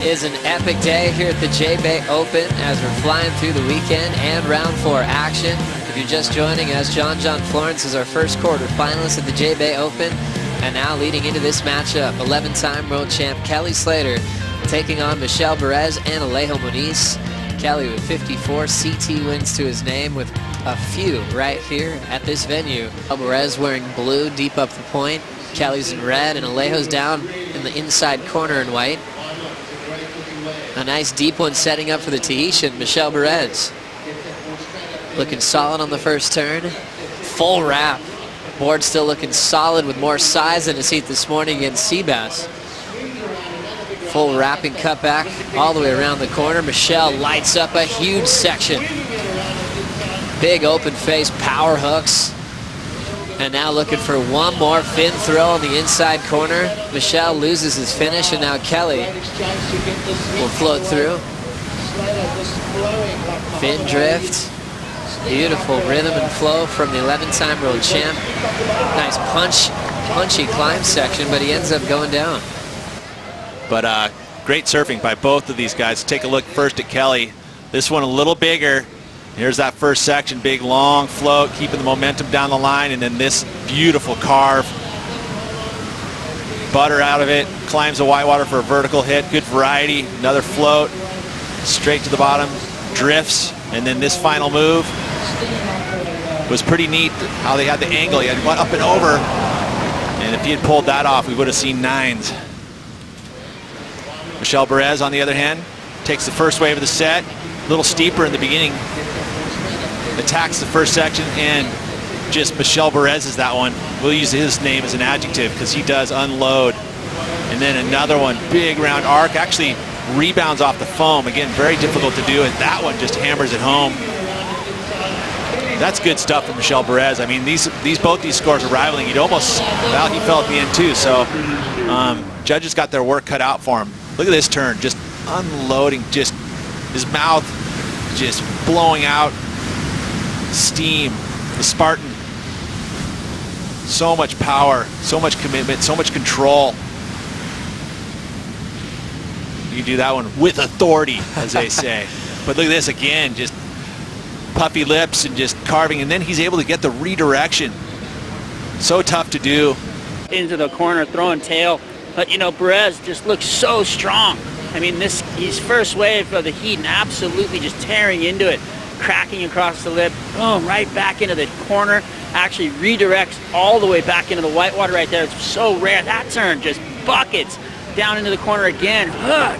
Is an epic day here at the J-Bay Open as we're flying through the weekend and round 4 action. If you're just joining us, John Florence is our first quarter finalist at the J-Bay Open, and now leading into this matchup, 11-time world champ Kelly Slater taking on Michel Bourez and Alejo Muniz. Kelly with 54 CT wins to his name, with a few right here at this venue. Bourez wearing blue deep up the point, Kelly's in red, and Alejo's down in the inside corner in white. A nice deep one setting up for the Tahitian, Michel Bourez. Looking solid on the first turn. Full wrap. Board still looking solid with more size in his heat this morning against Seabass. Full wrapping cutback all the way around the corner. Michel lights up a huge section. Big open face, power hooks. And now looking for one more fin throw on the inside corner. Michel loses his finish, and now Kelly will float through. Fin drift. Beautiful rhythm and flow from the 11-time world champ. Nice punchy climb section, but he ends up going down. But great surfing by both of these guys. Take a look first at Kelly. This one a little bigger. Here's that first section, big long float, keeping the momentum down the line, and then this beautiful carve. Butter out of it, climbs the whitewater for a vertical hit, good variety, another float, straight to the bottom, drifts, and then this final move was pretty neat how they had the angle. He had one up and over, and if he had pulled that off, we would have seen 9s. Michel Bourez, on the other hand, takes the first wave of the set, a little steeper in the beginning, attacks the first section, and just Michel Bourez is that one. We'll use his name as an adjective because he does unload. And then another one, big round arc, actually rebounds off the foam. Again, very difficult to do, and that one just hammers it home. That's good stuff from Michel Bourez. I mean, both these scores are rivaling. He'd almost, well, he fell at the end too, so judges got their work cut out for him. Look at this turn, just unloading, just his mouth just blowing out steam, the Spartan. So much power, so much commitment, so much control. You can do that one with authority, as they say. But look at this again, just puffy lips and just carving, and then he's able to get the redirection. So tough to do. Into the corner, throwing tail. But you know, Bourez just looks so strong. I mean, he's first wave of the heat and absolutely just tearing into it. Cracking across the lip, boom, right back into the corner, actually redirects all the way back into the whitewater right there. It's so rare. That turn just buckets down into the corner again,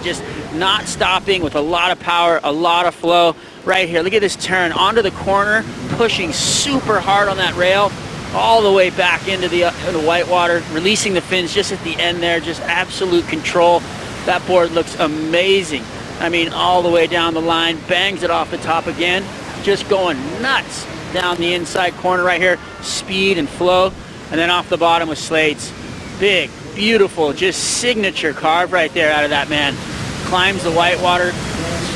just not stopping, with a lot of power, a lot of flow right here. Look at this turn onto the corner, pushing super hard on that rail, all the way back into the whitewater, releasing the fins just at the end there, just absolute control. That board looks amazing. I mean, all the way down the line, bangs it off the top again, just going nuts down the inside corner right here, speed and flow, and then off the bottom with Slates. Big, beautiful, just signature carve right there out of that man. Climbs the whitewater,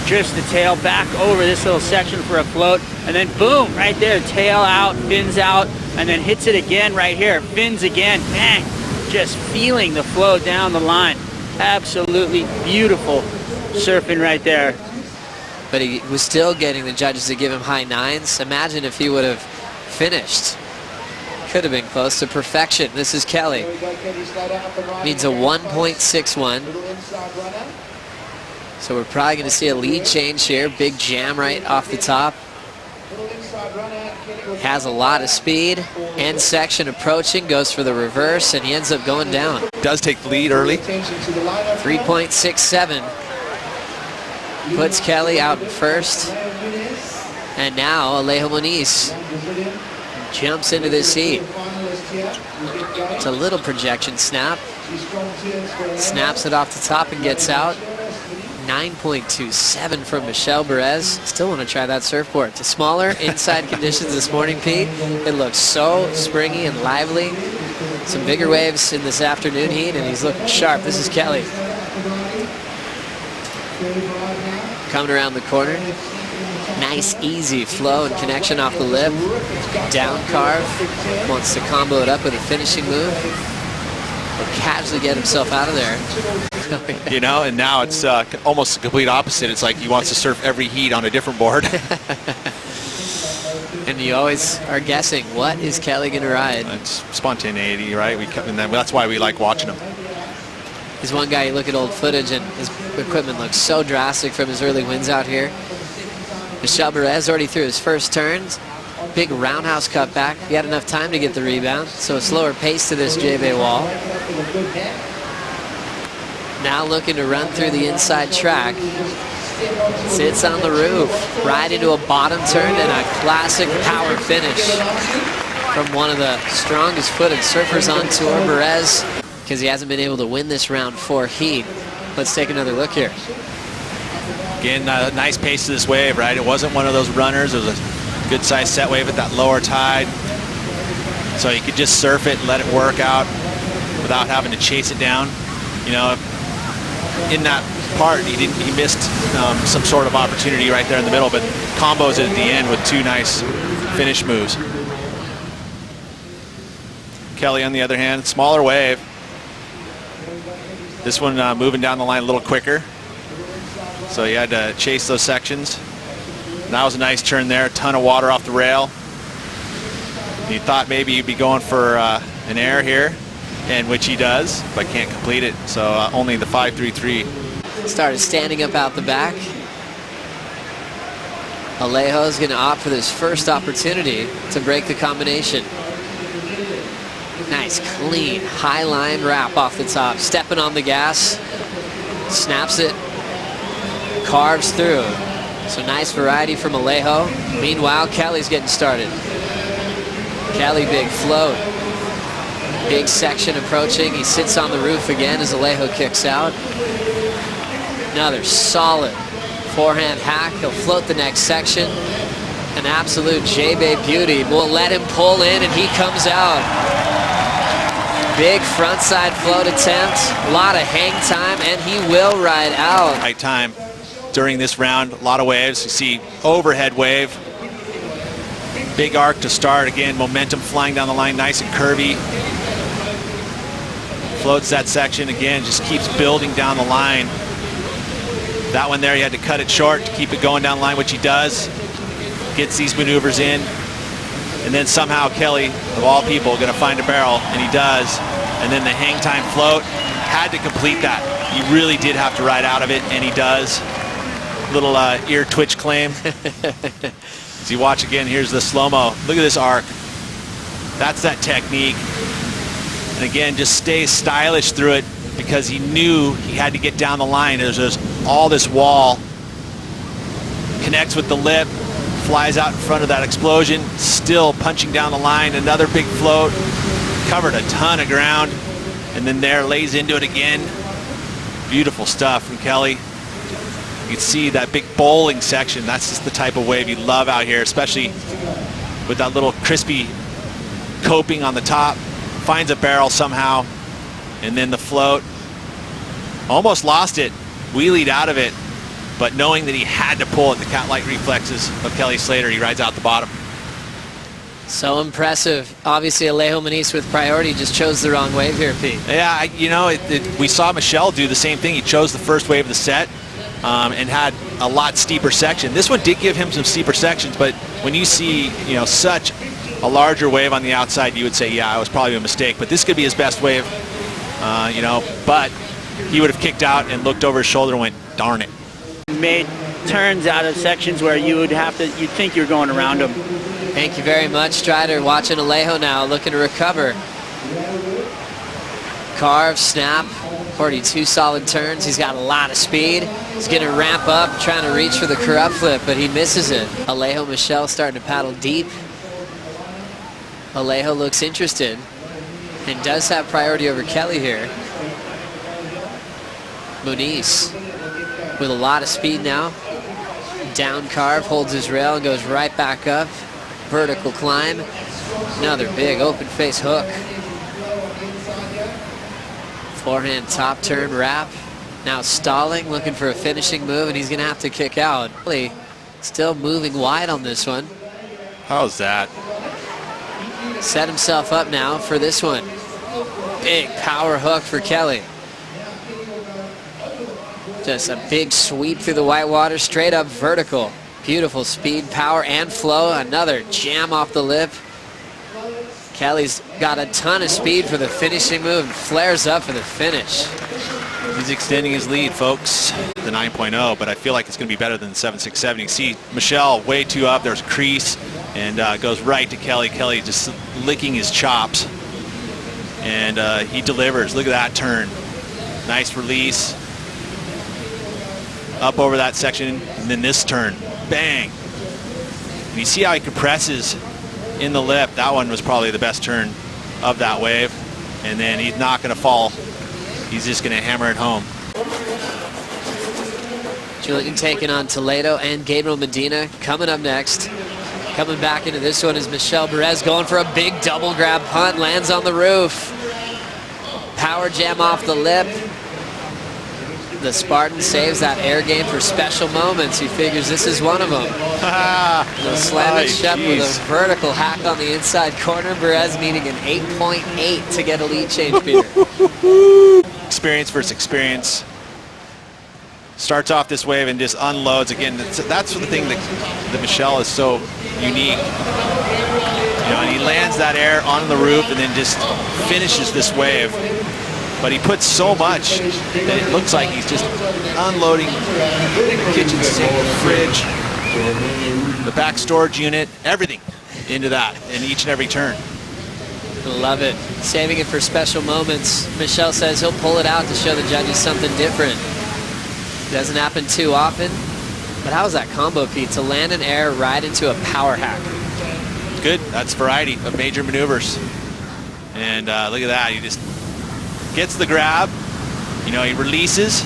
drifts the tail back over this little section for a float, and then boom, right there, tail out, fins out, and then hits it again right here, fins again, bang, just feeling the flow down the line. Absolutely beautiful surfing right there. But he was still getting the judges to give him high 9s. Imagine if he would have finished. Could have been close to perfection. This is Kelly. Needs a 1.61. So we're probably going to see a lead change here. Big jam right off the top. Has a lot of speed. End section approaching, goes for the reverse, and he ends up going down. Does take the lead early. 3.67. Puts Kelly out in first. And now Alejo Muniz jumps into this heat. It's a little projection snap. Snaps it off the top and gets out. 9.27 from Michel Bourez. Still want to try that surfboard. To smaller inside conditions this morning, Pete. It looks so springy and lively. Some bigger waves in this afternoon heat, and he's looking sharp. This is Kelly. Coming around the corner. Nice, easy flow and connection off the lip. Down carve. Wants to combo it up with a finishing move. will casually get himself out of there. You know, and now it's almost the complete opposite. It's like he wants to surf every heat on a different board. And you always are guessing, what is Kelly going to ride? It's spontaneity, right? And that's why we like watching him. He's one guy, you look at old footage, and his equipment looks so drastic from his early wins out here. Michel Bourez already threw his first turns. Big roundhouse cutback. He had enough time to get the rebound, so a slower pace to this J-Bay wall. Now looking to run through the inside track. Sits on the roof, right into a bottom turn and a classic power finish from one of the strongest footed surfers on tour, Bourez, because he hasn't been able to win this round 4 heat. Let's take another look here. Again, nice pace to this wave, right? It wasn't one of those runners. It was a good sized set wave at that lower tide. So you could just surf it and let it work out without having to chase it down. You know, in that part, he missed some sort of opportunity right there in the middle, but combos it at the end with 2 nice finish moves. Kelly, on the other hand, smaller wave. This one moving down the line a little quicker, so he had to chase those sections. And that was a nice turn there, a ton of water off the rail. He thought maybe he'd be going for an air here, and which he does, but can't complete it. So only the 5.33. Started standing up out the back. Alejo is going to opt for this first opportunity to break the combination. Nice, clean, high line wrap off the top. Stepping on the gas, snaps it, carves through. So nice variety from Alejo. Meanwhile, Kelly's getting started. Kelly, big float. Big section approaching. He sits on the roof again as Alejo kicks out. Another solid forehand hack. He'll float the next section. An absolute J-Bay beauty. We'll let him pull in and he comes out. Big frontside float attempt. A lot of hang time and he will ride out. Right time during this round. A lot of waves. You see overhead wave. Big arc to start. Again, momentum flying down the line. Nice and curvy. Floats that section. Again, just keeps building down the line. That one there, he had to cut it short to keep it going down the line, which he does. Gets these maneuvers in. And then somehow Kelly, of all people, going to find a barrel, and he does. And then the hang time float, had to complete that. He really did have to ride out of it, and he does. Little ear twitch claim. As you watch again, here's the slow-mo. Look at this arc. That's that technique. And again, just stay stylish through it because he knew he had to get down the line. There's just all this wall. Connects with the lip, flies out in front of that explosion, still punching down the line. Another big float, covered a ton of ground, and then there lays into it again. Beautiful stuff from Kelly. You can see that big bowling section. That's just the type of wave you love out here, especially with that little crispy coping on the top. Finds a barrel somehow, and then the float. Almost lost it, wheelied out of it, but knowing that he had to pull it, the cat-like reflexes of Kelly Slater, he rides out the bottom. So impressive. Obviously, Alejo Muniz with priority just chose the wrong wave here, Pete. Yeah, you know, we saw Michel do the same thing. He chose the first wave of the set and had a lot steeper section. This one did give him some steeper sections, but when you see, you know, such a larger wave on the outside, you would say, yeah, it was probably a mistake. But this could be his best wave, you know, but he would have kicked out and looked over his shoulder and went, darn it. Made turns out of sections where you'd think you're going around them. Thank you very much, Strider. Watching Alejo now, looking to recover. Carve, snap, already 2 solid turns. He's got a lot of speed. He's going to ramp up, trying to reach for the corrupt flip, but he misses it. Alejo Michel starting to paddle deep. Alejo looks interested and does have priority over Kelly here. Muniz with a lot of speed now. Down carve, holds his rail and goes right back up. Vertical climb. Another big open face hook. Forehand top turn wrap. Now stalling, looking for a finishing move, and he's going to have to kick out. Still moving wide on this one. How's that? Set himself up now for this one. Big power hook for Kelly. Just a big sweep through the white water, straight up vertical. Beautiful speed, power, and flow. Another jam off the lip. Kelly's got a ton of speed for the finishing move and flares up for the finish. He's extending his lead, folks. The 9.0, but I feel like it's going to be better than the 7.67. You can see Michel way too up. There's a crease and goes right to Kelly. Kelly just licking his chops. And he delivers. Look at that turn. Nice release. Up over that section, and then this turn. Bang. And you see how he compresses in the lip. That one was probably the best turn of that wave. And then he's not going to fall. He's just going to hammer it home. Julian taking on Toledo and Gabriel Medina coming up next. Coming back into this one is Michel Bourez going for a big double grab punt. Lands on the roof. Power jam off the lip. The Spartan saves that air game for special moments. He figures this is one of them. He'll slam it shut with a vertical hack on the inside corner. Bourez needing an 8.8 to get a lead change, Peter. Experience versus experience. Starts off this wave and just unloads again. That's the thing that Michel is so unique. You know, and he lands that air on the roof and then just finishes this wave. But he puts so much that it looks like he's just unloading the kitchen sink, the fridge, the back storage unit, everything into that in each and every turn. Love it. Saving it for special moments. Michel says he'll pull it out to show the judges something different. Doesn't happen too often. But how was that combo, Pete? To land an air right into a power hack. Good. That's variety of major maneuvers. And look at that. He just gets the grab. You know, he releases,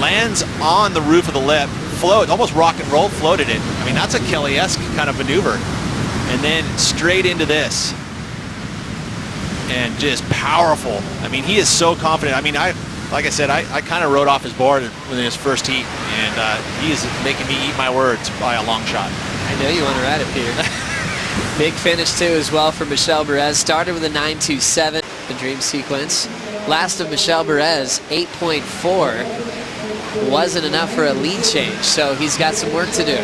lands on the roof of the lip, float, almost rock and roll floated it. I mean, that's a Kelly-esque kind of maneuver. And then straight into this. And just powerful. I mean, he is so confident. I mean, like I said, I kind of rode off his board within his first heat, and he is making me eat my words by a long shot. I know you want to ride it, Peter. Big finish, too, as well for Michel Bourez. Started with a 9.27, the dream sequence. Last of Michel Bourez, 8.4. Wasn't enough for a lead change, so he's got some work to do.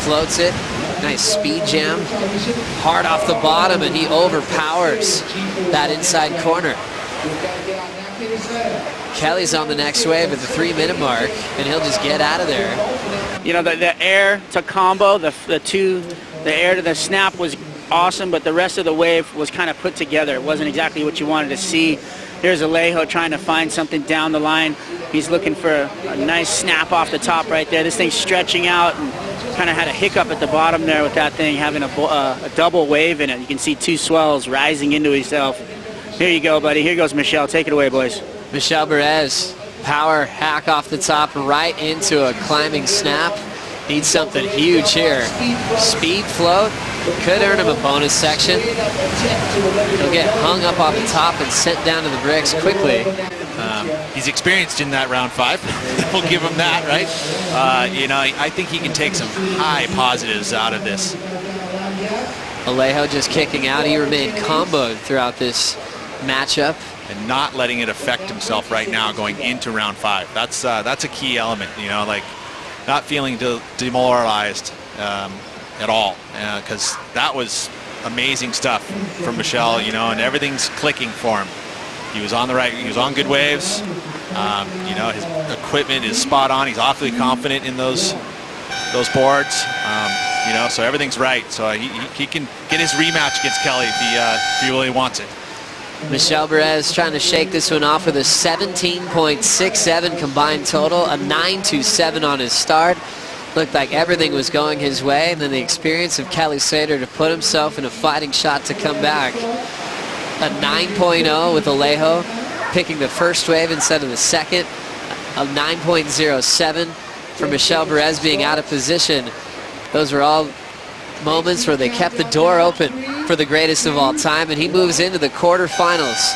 Floats it. Nice speed jam. Hard off the bottom, and he overpowers that inside corner. Kelly's on the next wave at the 3-minute mark, and he'll just get out of there. You know, the air to combo, the air to the snap was awesome, but the rest of the wave was kind of put together. It wasn't exactly what you wanted to see. Here's Alejo trying to find something down the line. He's looking for a nice snap off the top right there. This thing's stretching out and kind of had a hiccup at the bottom there with that thing having a double wave in it. You can see two swells rising into himself. Here you go, buddy. Here goes Michel. Take it away, boys. Michel Bourez, power hack off the top right into a climbing snap. Needs something huge here. Speed float. Could earn him a bonus section. He'll get hung up off the top and sent down to the bricks quickly. He's experienced in that round 5. We'll give him that, right? You know, I think he can take some high positives out of this. Alejo just kicking out. He remained comboed throughout this matchup. And not letting it affect himself right now going into round 5. That's a key element, you know, like not feeling demoralized at all, because that was amazing stuff from Michel, you know, and everything's clicking for him. He was on good waves. You know, his equipment is spot on. He's awfully confident in those boards. You know, so everything's right. So he can get his rematch against Kelly if he really wants it. Michel Bourez trying to shake this one off with a 17.67 combined total, a 9.27 on his start. Looked like everything was going his way, and then the experience of Kelly Slater to put himself in a fighting shot to come back. A 9.0 with Alejo, picking the first wave instead of the second. A 9.07 for Michel Bourez being out of position. Those were all moments where they kept the door open for the greatest of all time, and he moves into the quarterfinals.